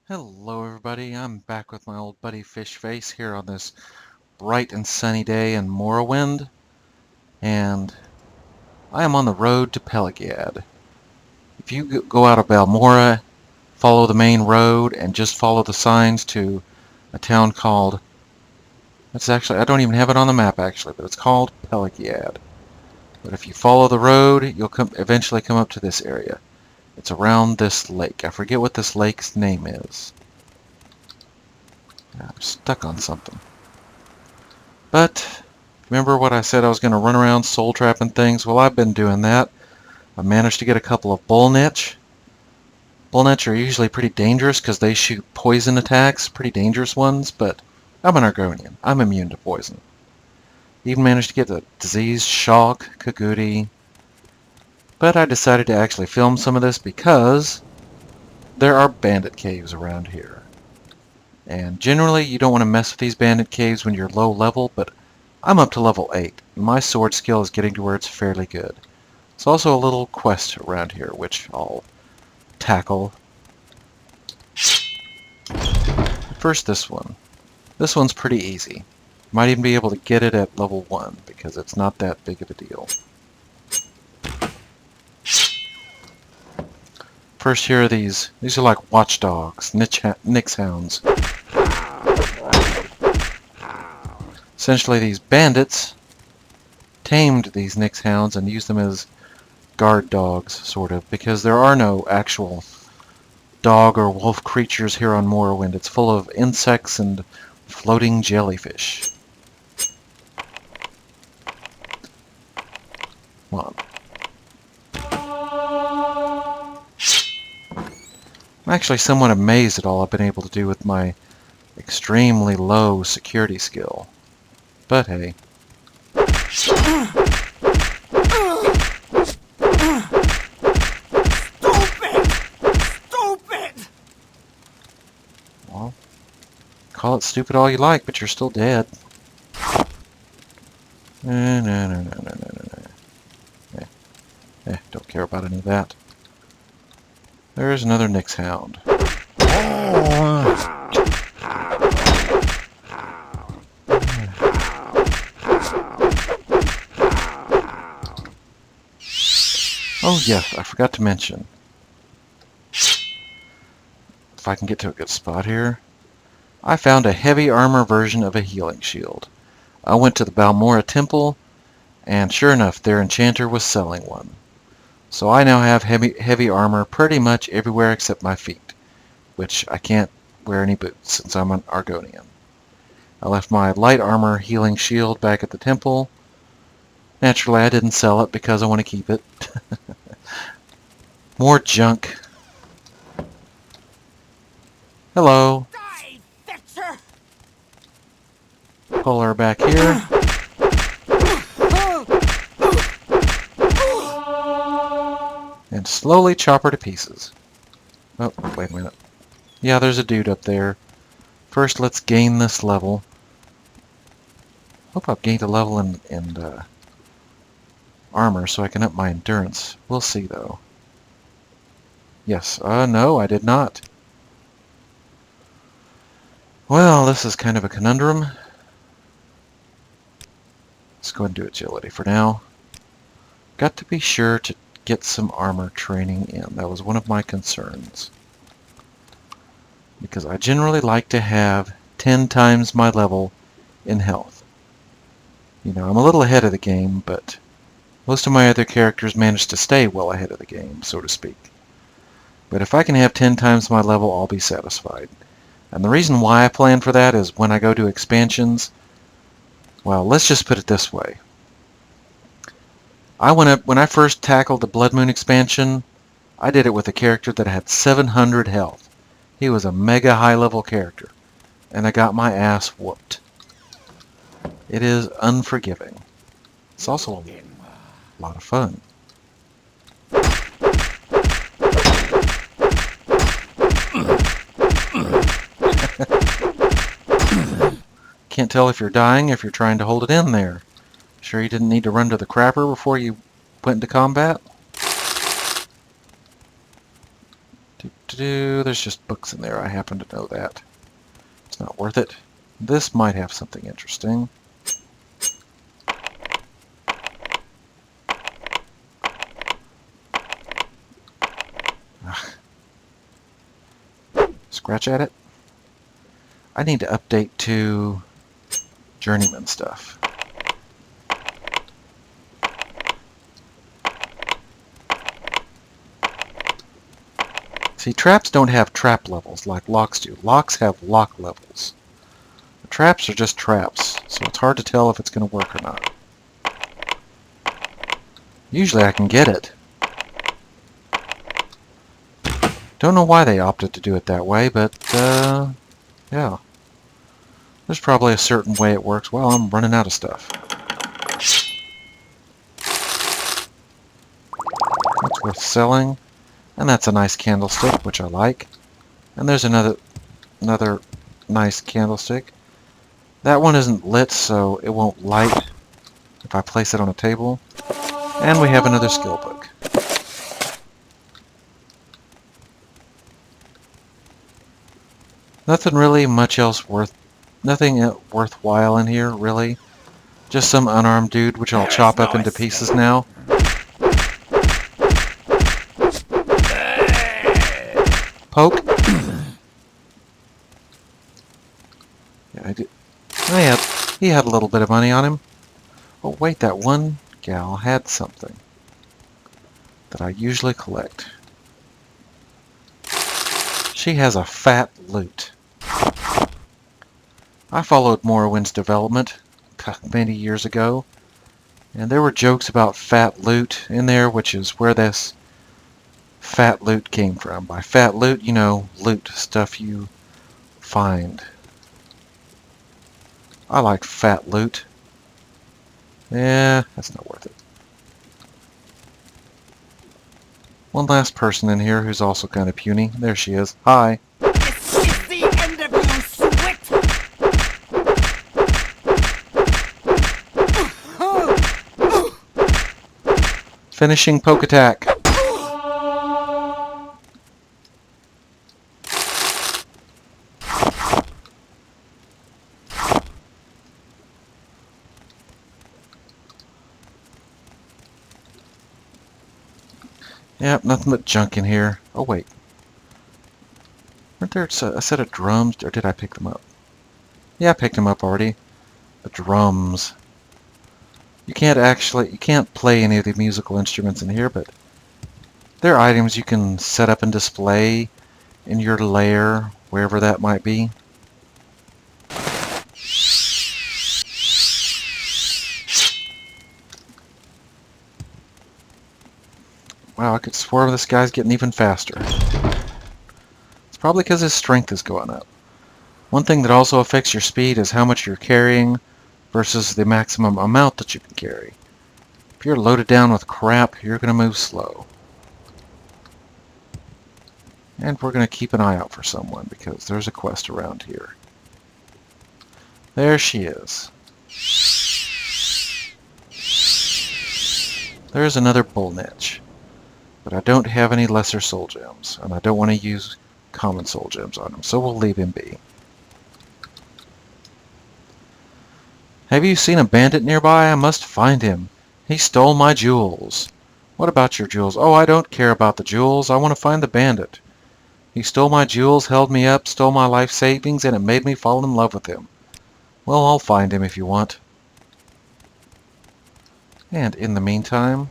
Hello everybody, I'm back with my old buddy Fishface here on this bright and sunny day in Morrowind, and I am on the road to Pelagiad. If you go out of Balmora, follow the main road, and just follow the signs to a town called, it's actually, I don't even have it on the map actually, but it's called Pelagiad. But if you follow the road, you'll eventually come up to this area. It's around this lake. I forget what this lake's name is. I'm stuck on something. But remember what I said I was going to run around soul trapping things? Well, I've been doing that. I managed to get a couple of bullnetch. Bullnetch are usually pretty dangerous because they shoot poison attacks, pretty dangerous ones, but I'm an Argonian. I'm immune to poison. Even managed to get the diseased shock, Kagudi. But I decided to actually film some of this because there are bandit caves around here. And generally you don't want to mess with these bandit caves when you're low level, but I'm up to level 8. My sword skill is getting to where it's fairly good. There's also a little quest around here, which I'll tackle. First, this one. This one's pretty easy. Might even be able to get it at level 1, because it's not that big of a deal. First, here are these. These are like watchdogs, Nyx hounds. Essentially, these bandits tamed these Nyx hounds and used them as guard dogs, sort of, because there are no actual dog or wolf creatures here on Morrowind. It's full of insects and floating jellyfish. Come on. I'm actually somewhat amazed at all I've been able to do with my extremely low security skill. But hey. Stupid! Stupid! Well, call it stupid all you like, but you're still dead. No. Don't care about any of that. There's another Nyx hound. Oh yes, I forgot to mention. If I can get to a good spot here. I found a heavy armor version of a healing shield. I went to the Balmora Temple, and sure enough, their enchanter was selling one. So I now have heavy armor pretty much everywhere except my feet, which I can't wear any boots since I'm an Argonian. I left my light armor healing shield back at the temple. Naturally, I didn't sell it because I want to keep it. More junk. Hello. Die, fixer! Pull her back here. And slowly chop her to pieces. Oh, wait a minute. Yeah, there's a dude up there. First, let's gain this level. Hope I've gained a level in armor so I can up my endurance. We'll see, though. Yes, no, I did not. Well, this is kind of a conundrum. Let's go ahead and do agility for now. Got to be sure to get some armor training in. That was one of my concerns. Because I generally like to have 10 times my level in health. You know, I'm a little ahead of the game, but most of my other characters manage to stay well ahead of the game, so to speak. But if I can have 10 times my level, I'll be satisfied. And the reason why I plan for that is when I go to expansions, well, let's just put it this way. When I first tackled the Blood Moon expansion, I did it with a character that had 700 health. He was a mega high level character, and I got my ass whooped. It is unforgiving. It's also a lot of fun. Can't tell if you're dying if you're trying to hold it in there. Sure you didn't need to run to the crapper before you went into combat? There's just books in there. I happen to know that. It's not worth it. This might have something interesting. Ugh. Scratch at it. I need to update to journeyman stuff. See, traps don't have trap levels like locks do. Locks have lock levels. The traps are just traps, so it's hard to tell if it's going to work or not. Usually I can get it. Don't know why they opted to do it that way, but, yeah. There's probably a certain way it works. Well, I'm running out of stuff. That's worth selling. And that's a nice candlestick, which I like. And there's another nice candlestick. That one isn't lit, so it won't light if I place it on a table. And we have another skill book. Nothing really much else nothing worthwhile in here, really. Just some unarmed dude, which I'll chop up into pieces now. Poke. Yeah, I did. He had a little bit of money on him. Oh wait, that one gal had something that I usually collect. She has a fat loot. I followed Morrowind's development many years ago, and there were jokes about fat loot in there, which is where this fat loot came from. By fat loot, you know, loot, stuff you find. I like fat loot. Yeah, that's not worth it. One last person in here who's also kind of puny. There she is. Hi. This is the end of you, Swit! Finishing poke attack. Yep, nothing but junk in here. Oh wait. Weren't there a set of drums, or did I pick them up? Yeah, I picked them up already. The drums. You can't play any of the musical instruments in here, but they're items you can set up and display in your lair, wherever that might be. Wow, I could swear this guy's getting even faster. It's probably because his strength is going up. One thing that also affects your speed is how much you're carrying versus the maximum amount that you can carry. If you're loaded down with crap, you're going to move slow. And we're going to keep an eye out for someone because there's a quest around here. There she is. There's another bull niche. But I don't have any lesser soul gems, and I don't want to use common soul gems on him, so we'll leave him be. Have you seen a bandit nearby? I must find him. He stole my jewels. What about your jewels? Oh, I don't care about the jewels. I want to find the bandit. He stole my jewels, held me up, stole my life savings, and it made me fall in love with him. Well, I'll find him if you want. And in the meantime,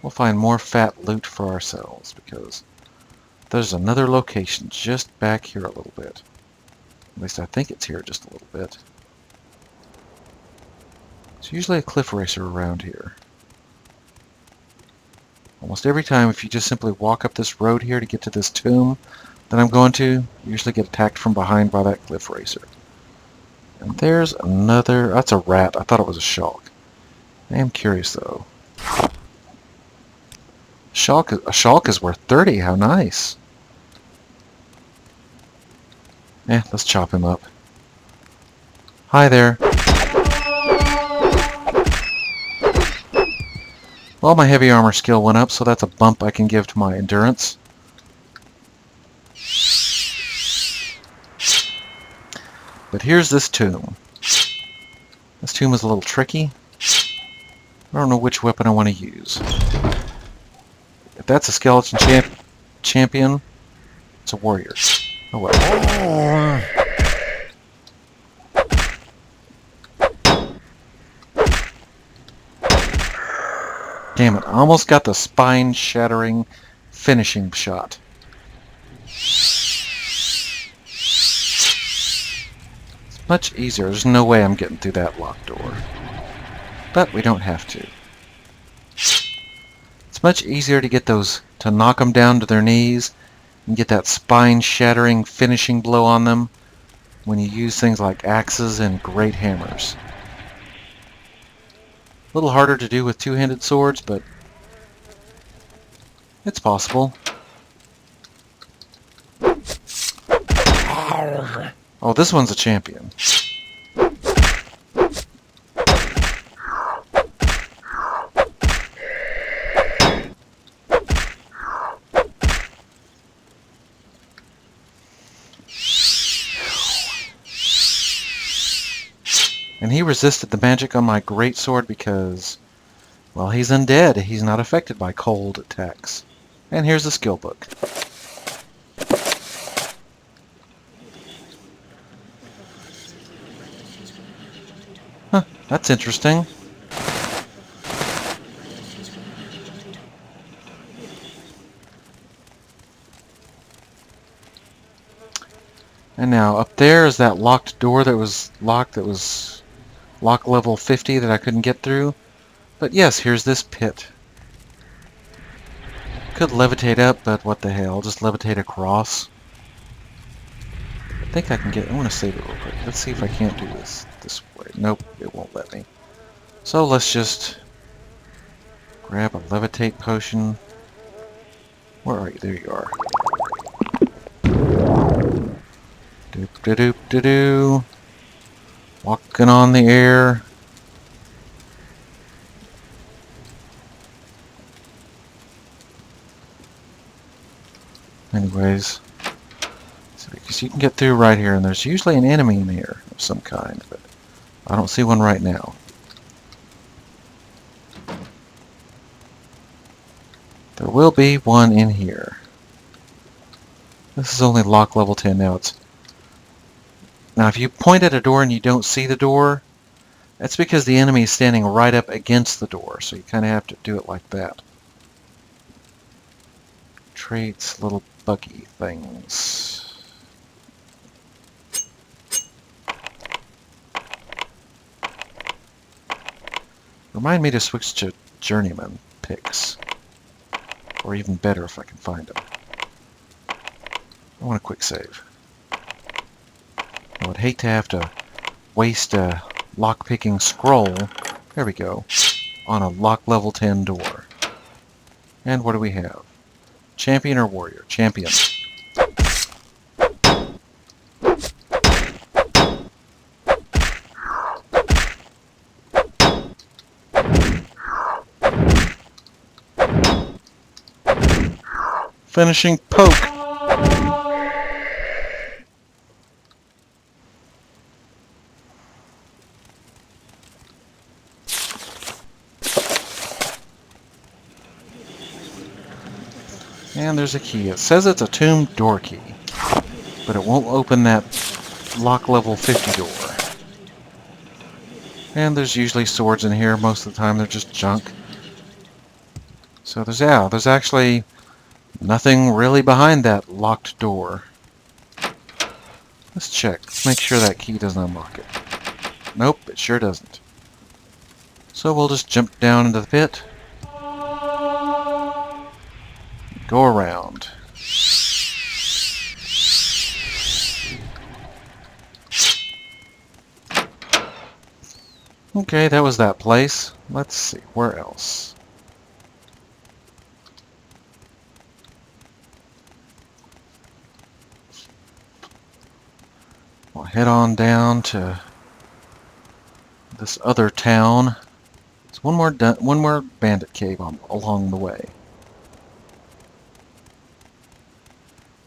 we'll find more fat loot for ourselves, because there's another location just back here a little bit. At least I think it's here just a little bit. There's usually a cliff racer around here. Almost every time, if you just simply walk up this road here to get to this tomb that I'm going to, you usually get attacked from behind by that cliff racer. And there's another... That's a rat. I thought it was a shulk. I am curious, though. A shulk is worth 30. How nice. Let's chop him up. Hi there. Well, my heavy armor skill went up, so that's a bump I can give to my endurance. But here's this tomb. This tomb is a little tricky. I don't know which weapon I want to use. If that's a skeleton champion, it's a warrior. Oh well. Damn it, I almost got the spine-shattering finishing shot. It's much easier. There's no way I'm getting through that locked door. But we don't have to. It's much easier to get those, to knock them down to their knees and get that spine-shattering finishing blow on them when you use things like axes and great hammers. A little harder to do with two-handed swords, but it's possible. Oh, this one's a champion. And he resisted the magic on my great sword because, well, he's undead. He's not affected by cold attacks. And here's the skill book. Huh, that's interesting. And now, up there is that locked door that was locked, that was lock level 50 that I couldn't get through. But yes, here's this pit. Could levitate up, but what the hell, just levitate across. I think I can get, I want to save it real quick. Let's see if I can't do this way. Nope, it won't let me. So let's just grab a levitate potion. Where are you? There you are. Doop de doop de doo. Walking on the air. Anyways, so because you can get through right here, and there's usually an enemy in here of some kind, but I don't see one right now. There will be one in here. This is only lock level 10 now. Now if you point at a door and you don't see the door, that's because the enemy is standing right up against the door, so you kind of have to do it like that. Traits, little buggy things. Remind me to switch to journeyman picks. Or even better if I can find them. I want a quick save. I would hate to have to waste a lock-picking scroll, there we go, on a lock level 10 door. And what do we have? Champion or warrior? Champion. Finishing poke. And there's a key. It says it's a tomb door key, but it won't open that lock level 50 door. And there's usually swords in here. Most of the time they're just junk. So there's actually nothing really behind that locked door. Let's check. Let's make sure that key doesn't unlock it. Nope, it sure doesn't. So we'll just jump down into the pit. Go around. Okay, that was that place. Let's see, where else? We'll head on down to this other town. There's one more bandit cave along the way.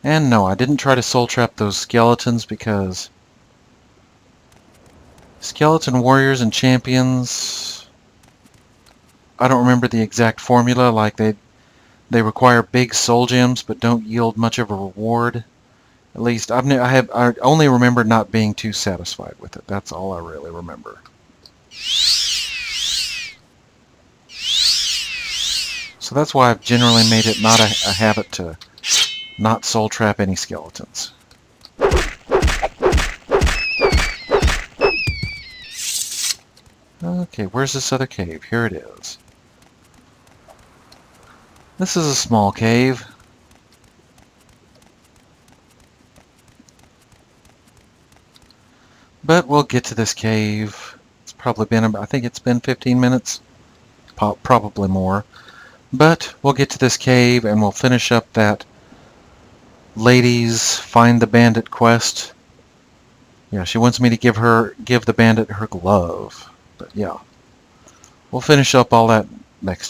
And no, I didn't try to soul trap those skeletons because Skeleton warriors and champions. I don't remember the exact formula, like they require big soul gems but don't yield much of a reward. At least I only remember not being too satisfied with it. That's all I really remember. So that's why I've generally made it not a habit to not soul trap any skeletons. Okay, where's this other cave? Here it is. This is a small cave. But we'll get to this cave. It's probably been, I think it's been 15 minutes. Probably more. But we'll get to this cave and we'll finish up that lady's find the bandit quest. Yeah, she wants me to give the bandit her glove. But yeah, we'll finish up all that next time.